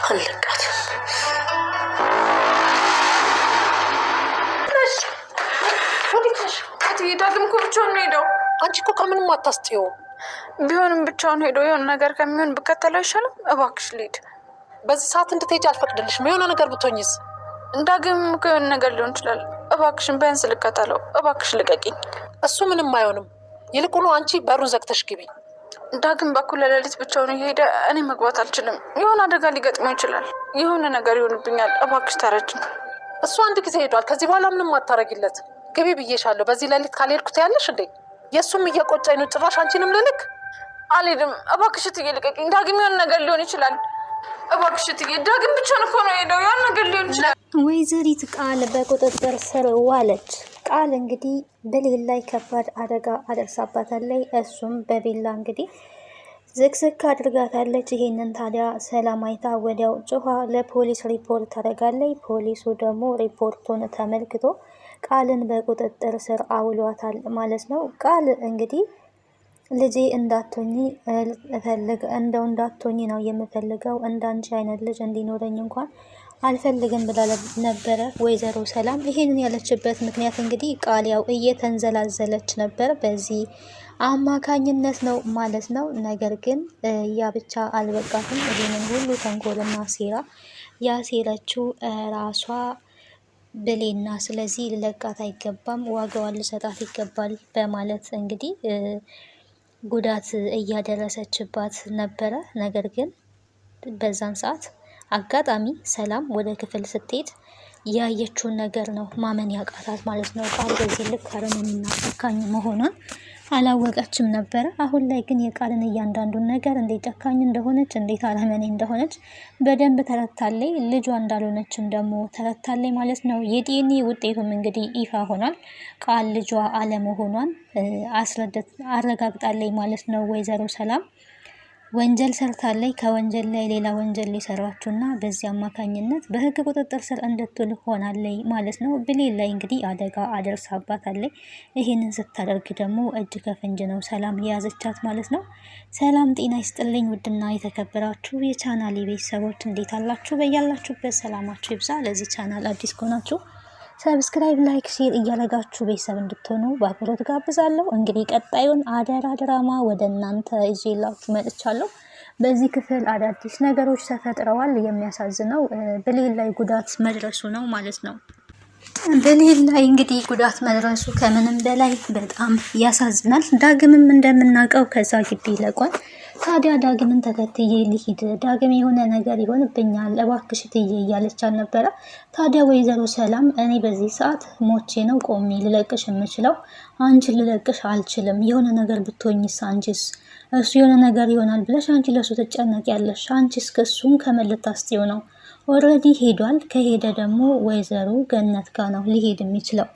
አለቃትም። ዳግም እኮ ብቻውን ነው ሄደው። አንቺ እኮ ከምንም አታስጥይው። ቢሆንም ብቻውን ሄዶ የሆነ ነገር ከሚሆን ብከተለው አይሻልም? እባክሽ ልሂድ። በዚህ ሰዓት እንድትሄጂ አልፈቅድልሽም። የሆነ ነገር ብትሆኝስ? ዳግም እኮ የሆነ ነገር ሊሆን ይችላል። እባክሽን ቢያንስ ልከተለው። እባክሽ ልቀቂኝ። እሱ ምንም አይሆንም። ይልቁኑ አንቺ በሩን ዘግተሽ ግቢ። ዳግም በኩል ለሌሊት ብቻውን እየሄደ እኔ መግባት አልችልም። የሆነ አደጋ ሊገጥመው ይችላል። የሆነ ነገር ይሆንብኛል። እባክሽ ተረጅኝ። እሱ አንድ ጊዜ ሄዷል። ከዚህ በኋላ ምንም አታረጊለት። ግቢ ብዬሻለሁ። በዚህ ሌሊት ካልሄድኩት ያለሽ እንዴ? የእሱም እየቆጨኝ ነው። ጭራሽ አንቺንም ልልክ? አልሄድም። እባክሽ እትዬ ልቀቂኝ። ዳግም የሆነ ነገር ሊሆን ይችላል። እባክሽ እትዬ። ዳግም ብቻውን እኮ ነው ሄደው። የሆነ ነገር ሊሆን ይችላል። ወይዘሪት ቃል በቁጥጥር ስር ዋለች። ቃል እንግዲህ በሌላ ላይ ከባድ አደጋ አደርሳባታለች። እሱም በቤላ እንግዲህ ዝግዝግ አድርጋታለች። ይሄንን ታዲያ ሰላም አይታ ወዲያው ጮኻ ለፖሊስ ሪፖርት ታደርጋለች። ፖሊሱ ደግሞ ሪፖርቱን ተመልክቶ ቃልን በቁጥጥር ስር አውሏታል ማለት ነው። ቃል እንግዲህ ልጄ እንዳትሆኚ እንዳትሆኚ ነው የምፈልገው፣ እንዳንቺ አይነት ልጅ እንዲኖረኝ እንኳን አልፈልግም ብላ ነበረ ወይዘሮ ሰላም። ይሄንን ያለችበት ምክንያት እንግዲህ ቃል ያው እየተንዘላዘለች ነበር በዚህ አማካኝነት ነው ማለት ነው። ነገር ግን ያ ብቻ አልበቃትም። ይሄንን ሁሉ ተንኮልና ሴራ ያሴረችው ራሷ ብሌና፣ ስለዚህ ልለቃት አይገባም፣ ዋጋዋን ልሰጣት ይገባል በማለት እንግዲህ ጉዳት እያደረሰችባት ነበረ። ነገር ግን በዛን ሰዓት አጋጣሚ ሰላም ወደ ክፍል ስትሄድ ያየችውን ነገር ነው ማመን ያቃታት ማለት ነው። ቃል በዚህ ልክ አረመኔና ጨካኝ መሆኗን አላወቀችም ነበረ። አሁን ላይ ግን የቃልን እያንዳንዱን ነገር እንዴት ጨካኝ እንደሆነች፣ እንዴት አረመኔ እንደሆነች በደንብ ተረታለይ። ልጇ እንዳልሆነችም ደግሞ ተረታለይ ማለት ነው። የዲኤንኤ ውጤቱም እንግዲህ ይፋ ሆኗል። ቃል ልጇ አለመሆኗን አረጋግጣለይ ማለት ነው። ወይዘሮ ሰላም ወንጀል ሰርታለይ። ከወንጀል ላይ ሌላ ወንጀል ሊሰራችሁና በዚህ አማካኝነት በህግ ቁጥጥር ስር እንድትውል ሆናለይ ማለት ነው። ብሌን ላይ እንግዲህ አደጋ አደርሳባታለይ። ይህንን ስታደርግ ደግሞ እጅ ከፍንጅ ነው ሰላም የያዘቻት ማለት ነው። ሰላም ጤና ይስጥልኝ ውድና የተከበራችሁ የቻናል ቤተሰቦች እንዴት አላችሁ? በያላችሁበት ሰላማችሁ ይብዛ። ለዚህ ቻናል አዲስ ከሆናችሁ ሰብስክራይብ፣ ላይክ፣ ሼር እያደረጋችሁ ቤተሰብ እንድትሆኑ በአክብሮት ጋብዛለሁ። እንግዲህ ቀጣዩን አደራ ድራማ ወደ እናንተ ይዤላችሁ መጥቻለሁ። በዚህ ክፍል አዳዲስ ነገሮች ተፈጥረዋል። የሚያሳዝነው ብሌን ላይ ጉዳት መድረሱ ነው ማለት ነው። ብሌን ላይ እንግዲህ ጉዳት መድረሱ ከምንም በላይ በጣም ያሳዝናል። ዳግምም እንደምናውቀው ከዛ ግቢ ይለቋል። ታዲያ ዳግምን ተከትዬ ልሂድ፣ ዳግም የሆነ ነገር ይሆንብኛል፣ እባክሽ እትዬ እያለች አልነበረ። ታዲያ ወይዘሮ ሰላም እኔ በዚህ ሰዓት ሞቼ ነው ቆሜ ልለቅሽ የምችለው፣ አንቺን ልለቅሽ አልችልም። የሆነ ነገር ብትሆኝስ አንቺስ? እሱ የሆነ ነገር ይሆናል ብለሽ አንቺ ለሱ ትጨነቂያለሽ። አንቺስ ከሱን ከመልታስጤው ነው። ኦልሬዲ ሄዷል። ከሄደ ደግሞ ወይዘሮ ገነት ጋር ነው ሊሄድ የሚችለው።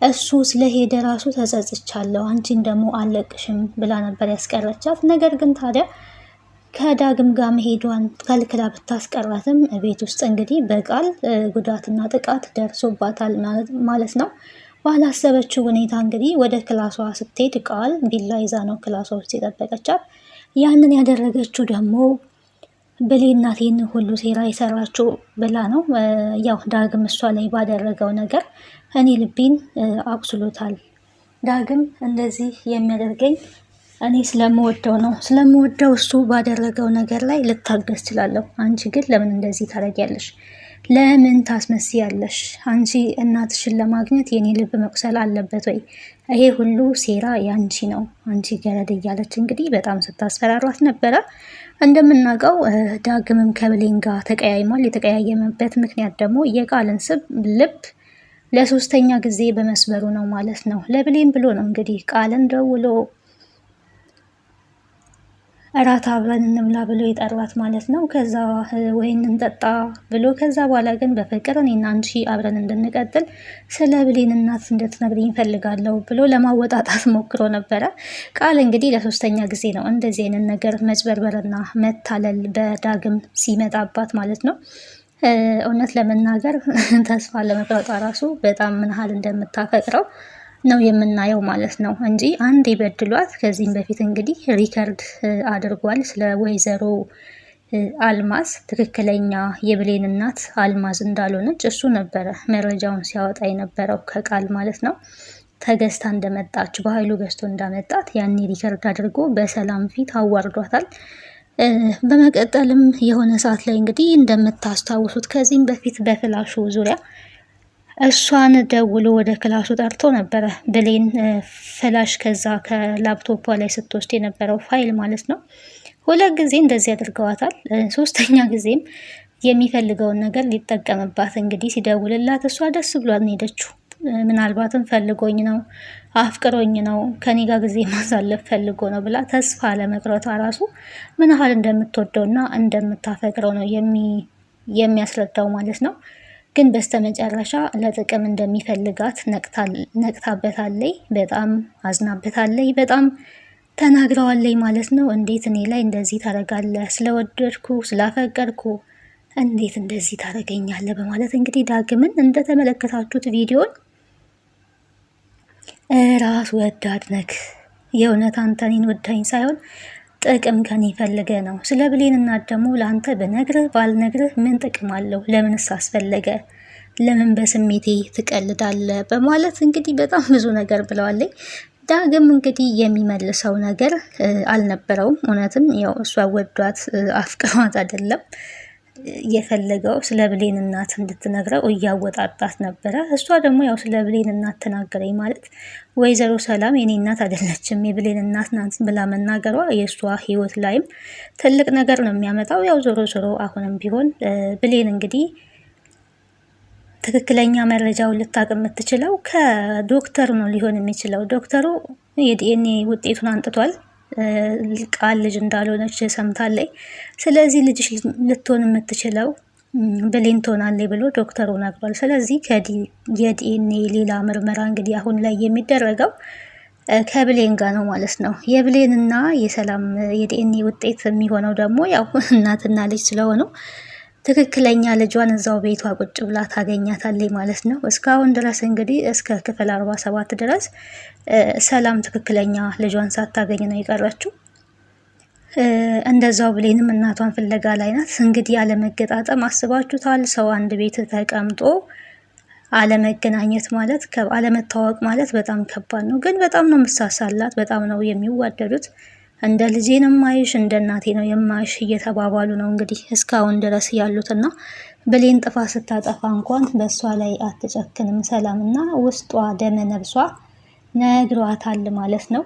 እሱ ስለሄደ ራሱ ተጸጽቻለሁ፣ አንቺን ደግሞ አለቅሽም ብላ ነበር ያስቀረቻት። ነገር ግን ታዲያ ከዳግም ጋር መሄዷን ከልክላ ብታስቀራትም ቤት ውስጥ እንግዲህ በቃል ጉዳትና ጥቃት ደርሶባታል ማለት ነው። ባላሰበችው ሁኔታ እንግዲህ ወደ ክላሷ ስትሄድ ቃል ቢላ ይዛ ነው ክላሷ ውስጥ የጠበቀቻት። ያንን ያደረገችው ደግሞ ብሌን ናት ይህን ሁሉ ሴራ የሰራችው ብላ ነው። ያው ዳግም እሷ ላይ ባደረገው ነገር እኔ ልቤን አቁስሎታል። ዳግም እንደዚህ የሚያደርገኝ እኔ ስለምወደው ነው። ስለምወደው እሱ ባደረገው ነገር ላይ ልታገስ እችላለሁ። አንቺ ግን ለምን እንደዚህ ታደርጊያለሽ? ለምን ታስመስያለሽ? አንቺ እናትሽን ለማግኘት የኔ ልብ መቁሰል አለበት ወይ? ይሄ ሁሉ ሴራ ያንቺ ነው፣ አንቺ ገረድ እያለች እንግዲህ በጣም ስታስፈራሯት ነበረ። እንደምናውቀው ዳግምም ከብሌን ጋር ተቀያይሟል። የተቀያየመበት ምክንያት ደግሞ የቃልን ልብ ለሶስተኛ ጊዜ በመስበሩ ነው ማለት ነው። ለብሌን ብሎ ነው እንግዲህ ቃልን ደውሎ እራት አብረን እንብላ ብሎ የጠራት ማለት ነው። ከዛ ወይን እንጠጣ ብሎ ከዛ በኋላ ግን በፍቅር እኔና አንቺ አብረን እንድንቀጥል ስለ ብሌን እናት እንድትነግሪኝ እፈልጋለሁ ብሎ ለማወጣጣት ሞክሮ ነበረ። ቃል እንግዲህ ለሶስተኛ ጊዜ ነው እንደዚህ አይነት ነገር መጭበርበርና መታለል በዳግም ሲመጣባት ማለት ነው። እውነት ለመናገር ተስፋ ለመቁረጧ ራሱ በጣም ምን ያህል እንደምታፈቅረው ነው የምናየው ማለት ነው እንጂ አንድ የበድሏት ከዚህም በፊት እንግዲህ ሪከርድ አድርጓል ስለ ወይዘሮ አልማዝ ትክክለኛ የብሌን እናት አልማዝ እንዳልሆነች እሱ ነበረ መረጃውን ሲያወጣ የነበረው ከቃል ማለት ነው። ተገዝታ እንደመጣች በኃይሉ ገዝቶ እንዳመጣት ያኔ ሪከርድ አድርጎ በሰላም ፊት አዋርዷታል። በመቀጠልም የሆነ ሰዓት ላይ እንግዲህ እንደምታስታውሱት ከዚህም በፊት በፍላሹ ዙሪያ እሷን ደውሎ ወደ ክላሱ ጠርቶ ነበረ። ብሌን ፍላሽ ከዛ ከላፕቶፖ ላይ ስትወስድ የነበረው ፋይል ማለት ነው። 2 ጊዜ እንደዚህ አድርገዋታል። 3ኛ ጊዜም የሚፈልገውን ነገር ሊጠቀምባት እንግዲህ ሲደውልላት እሷ ደስ ብሏት ነው ሄደችው። ምናልባትም ፈልጎኝ ነው አፍቅሮኝ ነው ከኔ ጋር ጊዜ ማሳለፍ ፈልጎ ነው ብላ ተስፋ ለመቅረቷ ራሱ ምን ያህል እንደምትወደውና እንደምታፈቅረው ነው የሚያስረዳው ማለት ነው። ግን በስተመጨረሻ ለጥቅም እንደሚፈልጋት ነቅታበታለይ። በጣም አዝናበታለይ። በጣም ተናግረዋለይ ማለት ነው። እንዴት እኔ ላይ እንደዚህ ታደርጋለህ? ስለወደድኩ ስላፈቀርኩ እንዴት እንደዚህ ታደርገኛለህ? በማለት እንግዲህ ዳግምን እንደተመለከታችሁት ቪዲዮን ራስ ወዳድ ነክ የእውነት አንተ እኔን ወዳኝ ሳይሆን ጥቅም ከኔ ፈልገ ነው። ስለ ብሌን እናት ደግሞ ለአንተ በነግርህ ባልነግርህ ምን ጥቅም አለው? ለምንስ አስፈለገ? ለምን በስሜቴ ትቀልዳለህ? በማለት እንግዲህ በጣም ብዙ ነገር ብለዋለኝ። ዳግም እንግዲህ የሚመልሰው ነገር አልነበረውም። እውነትም ያው እሷ ወዷት አፍቅሯት አይደለም የፈለገው ስለ ብሌን እናት እንድትነግረው እያወጣጣት ነበረ። እሷ ደግሞ ያው ስለ ብሌን እናት ተናገረኝ ማለት ወይዘሮ ሰላም የኔ እናት አይደለችም የብሌን እናት ናት ብላ መናገሯ የእሷ ሕይወት ላይም ትልቅ ነገር ነው የሚያመጣው። ያው ዞሮ ዞሮ አሁንም ቢሆን ብሌን እንግዲህ ትክክለኛ መረጃውን ልታውቅ የምትችለው ከዶክተሩ ነው ሊሆን የሚችለው። ዶክተሩ የዲኤንኤ ውጤቱን አንጥቷል። ቃል ልጅ እንዳልሆነች ሰምታለች። ስለዚህ ልጅሽ ልትሆን የምትችለው ብሌን ትሆናለች ብሎ ዶክተሩ ነግሯል። ስለዚህ የዲኤንኤ ሌላ ምርመራ እንግዲህ አሁን ላይ የሚደረገው ከብሌን ጋር ነው ማለት ነው። የብሌንና የሰላም የዲኤንኤ ውጤት የሚሆነው ደግሞ ያው እናትና ልጅ ስለሆኑ ትክክለኛ ልጇን እዛው ቤቷ ቁጭ ብላ ታገኛታለች ማለት ነው። እስካሁን ድረስ እንግዲህ እስከ ክፍል 47 ድረስ ሰላም ትክክለኛ ልጇን ሳታገኝ ነው የቀረችው። እንደዛው ብሌንም እናቷን ፍለጋ ላይ ናት። እንግዲህ አለመገጣጠም አስባችሁታል? ሰው አንድ ቤት ተቀምጦ አለመገናኘት ማለት አለመታወቅ ማለት በጣም ከባድ ነው። ግን በጣም ነው የምሳሳላት፣ በጣም ነው የሚዋደዱት። እንደ ልጄ ነው የማይሽ፣ እንደ እናቴ ነው የማይሽ እየተባባሉ ነው እንግዲህ እስካሁን ድረስ ያሉትና ብሌን ጥፋት ስታጠፋ እንኳን በእሷ ላይ አትጨክንም ሰላም እና ውስጧ ደመ ነብሷ ነግሯታል ማለት ነው።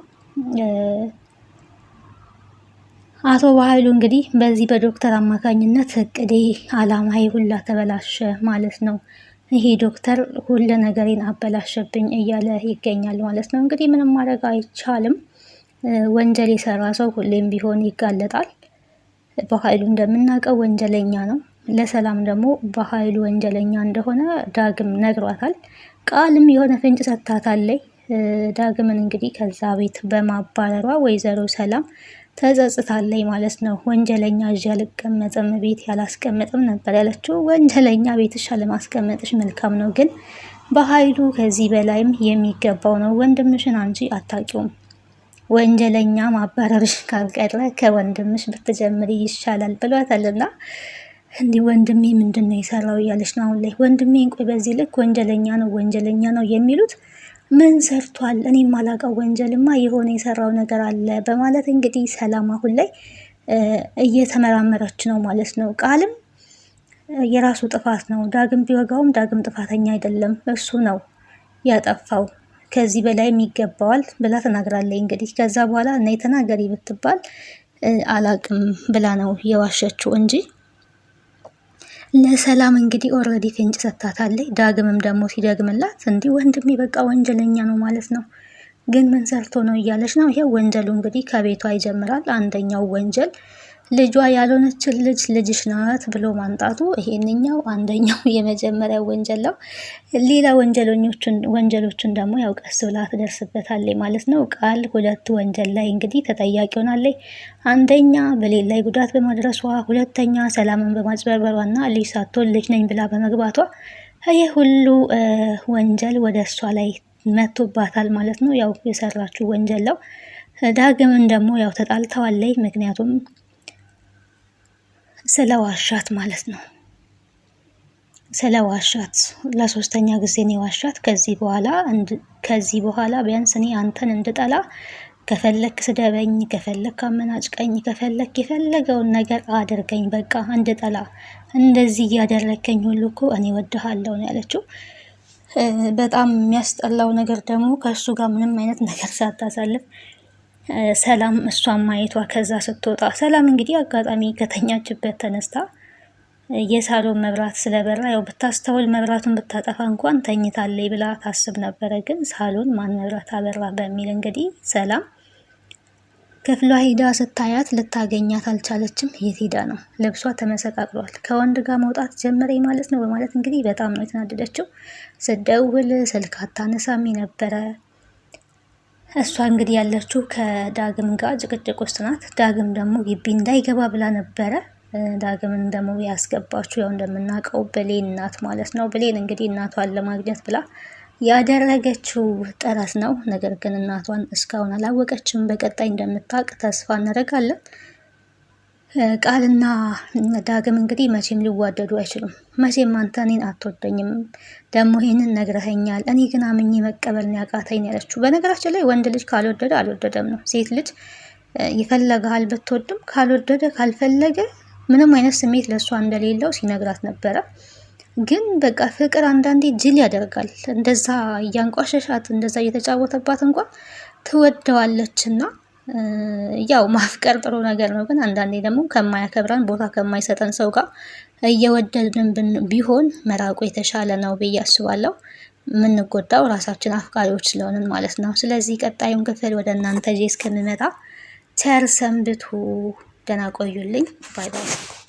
አቶ በኃይሉ እንግዲህ በዚህ በዶክተር አማካኝነት እቅዴ አላማዬ ሁላ ተበላሸ ማለት ነው። ይሄ ዶክተር ሁሉ ነገሬን አበላሸብኝ እያለ ይገኛል ማለት ነው። እንግዲህ ምንም ማድረግ አይቻልም። ወንጀል የሰራ ሰው ሁሌም ቢሆን ይጋለጣል። በኃይሉ እንደምናውቀው ወንጀለኛ ነው። ለሰላም ደግሞ በኃይሉ ወንጀለኛ እንደሆነ ዳግም ነግሯታል። ቃልም የሆነ ፍንጭ ሰጥታታለች። ዳግምን እንግዲህ ከዛ ቤት በማባረሯ ወይዘሮ ሰላም ተጸጽታለች ማለት ነው። ወንጀለኛ እዚህ አልቀመጥም ቤት ያላስቀምጥም ነበር ያለችው። ወንጀለኛ ቤትሽ አለማስቀመጥሽ መልካም ነው፣ ግን በኃይሉ ከዚህ በላይም የሚገባው ነው። ወንድምሽን አንቺ አታውቂውም። ወንጀለኛ ማባረርሽ ካልቀረ ከወንድምሽ ብትጀምሪ ይሻላል ብሏታልና እንዲህ ወንድሜ ምንድን ነው የሰራው እያለች ነው አሁን ላይ። ወንድሜ እንቆይ በዚህ ልክ ወንጀለኛ ነው የሚሉት ምን ሰርቷል? እኔ ማላውቀው ወንጀልማ የሆነ የሰራው ነገር አለ በማለት እንግዲህ ሰላም አሁን ላይ እየተመራመረች ነው ማለት ነው። ቃልም የራሱ ጥፋት ነው። ዳግም ቢወጋውም ዳግም ጥፋተኛ አይደለም፣ እሱ ነው ያጠፋው። ከዚህ በላይም ይገባዋል ብላ ተናግራለች። እንግዲህ ከዛ በኋላ እና የተናገሪ ብትባል አላቅም ብላ ነው የዋሸችው እንጂ ለሰላም እንግዲህ ኦልሬዲ ፍንጭ ሰጥታታለች። ዳግምም ደግሞ ሲደግምላት እንዲህ ወንድሜ በቃ ወንጀለኛ ነው ማለት ነው፣ ግን ምን ሰርቶ ነው እያለች ነው። ይሄ ወንጀሉ እንግዲህ ከቤቷ ይጀምራል። አንደኛው ወንጀል ልጇ ያልሆነችን ልጅ ልጅሽ ናት ብሎ ማንጣቱ፣ ይሄንኛው አንደኛው የመጀመሪያው ወንጀል ነው። ሌላ ወንጀሎቹን ደግሞ ያው ቀስ ብላ ትደርስበታለች ማለት ነው። ቃል 2 ወንጀል ላይ እንግዲህ ተጠያቂ ሆናለች። አንደኛ በሌላ ላይ ጉዳት በማድረሷ፣ ሁለተኛ ሰላምን በማጭበርበሯና ልጅ ሳትሆን ልጅ ነኝ ብላ በመግባቷ ይህ ሁሉ ወንጀል ወደ እሷ ላይ መቶባታል ማለት ነው። ያው የሰራችው ወንጀል ነው። ዳግምን ደግሞ ያው ተጣልተዋለች። ምክንያቱም ስለዋሻት ማለት ነው። ስለዋሻት ለሶስተኛ ጊዜ ነው የዋሻት። ከዚህ በኋላ ቢያንስ እኔ አንተን እንድጠላ ከፈለክ ስደበኝ፣ ከፈለክ አመናጭቀኝ፣ ከፈለክ የፈለገውን ነገር አድርገኝ፣ በቃ እንድጠላ እንደዚህ እያደረከኝ ሁሉ እኮ እኔ ወድሃለሁ ነው ያለችው። በጣም የሚያስጠላው ነገር ደግሞ ከእሱ ጋር ምንም አይነት ነገር ሳታሳልፍ ሰላም እሷን ማየቷ ከዛ ስትወጣ፣ ሰላም እንግዲህ አጋጣሚ ከተኛችበት ተነስታ የሳሎን መብራት ስለበራ ያው ብታስተውል መብራቱን ብታጠፋ እንኳን ተኝታለይ ብላ ታስብ ነበረ። ግን ሳሎን ማን መብራት አበራ በሚል እንግዲህ ሰላም ክፍሏ ሂዳ ስታያት ልታገኛት አልቻለችም። የት ሄዳ ነው? ልብሷ ተመሰቃቅሏል። ከወንድ ጋር መውጣት ጀመረ ማለት ነው በማለት እንግዲህ በጣም ነው የተናደደችው። ስደውል ስልክ አታነሳም ነበረ። እሷ እንግዲህ ያለችው ከዳግም ጋር ጭቅጭቅ ውስጥ ናት። ዳግም ደግሞ ግቢ እንዳይገባ ብላ ነበረ። ዳግምን ደግሞ ያስገባችሁ ያው እንደምናውቀው ብሌን ናት ማለት ነው። ብሌን እንግዲህ እናቷን ለማግኘት ብላ ያደረገችው ጥረት ነው። ነገር ግን እናቷን እስካሁን አላወቀችም። በቀጣይ እንደምታውቅ ተስፋ እናደርጋለን። ቃልና ዳግም እንግዲህ መቼም ሊዋደዱ አይችሉም። መቼም አንተ እኔን አትወደኝም፣ ደግሞ ይሄንን ነግረኸኛል፣ እኔ ግን አምኜ መቀበልን ያቃተኝ ያለችው። በነገራችን ላይ ወንድ ልጅ ካልወደደ አልወደደም ነው። ሴት ልጅ ይፈለግሃል ብትወድም ካልወደደ ካልፈለገ ምንም አይነት ስሜት ለእሷ እንደሌለው ሲነግራት ነበረ። ግን በቃ ፍቅር አንዳንዴ ጅል ያደርጋል። እንደዛ እያንቋሸሻት እንደዛ እየተጫወተባት እንኳን ትወደዋለችና ያው ማፍቀር ጥሩ ነገር ነው። ግን አንዳንዴ ደግሞ ከማያከብረን ቦታ ከማይሰጠን ሰው ጋር እየወደድን ቢሆን መራቁ የተሻለ ነው ብዬ አስባለሁ። የምንጎዳው ራሳችን አፍቃሪዎች ስለሆንን ማለት ነው። ስለዚህ ቀጣዩን ክፍል ወደ እናንተ ይዤ እስከምመጣ ቸር ሰንብቱ። ደህና ቆዩልኝ። ባይ ባይ።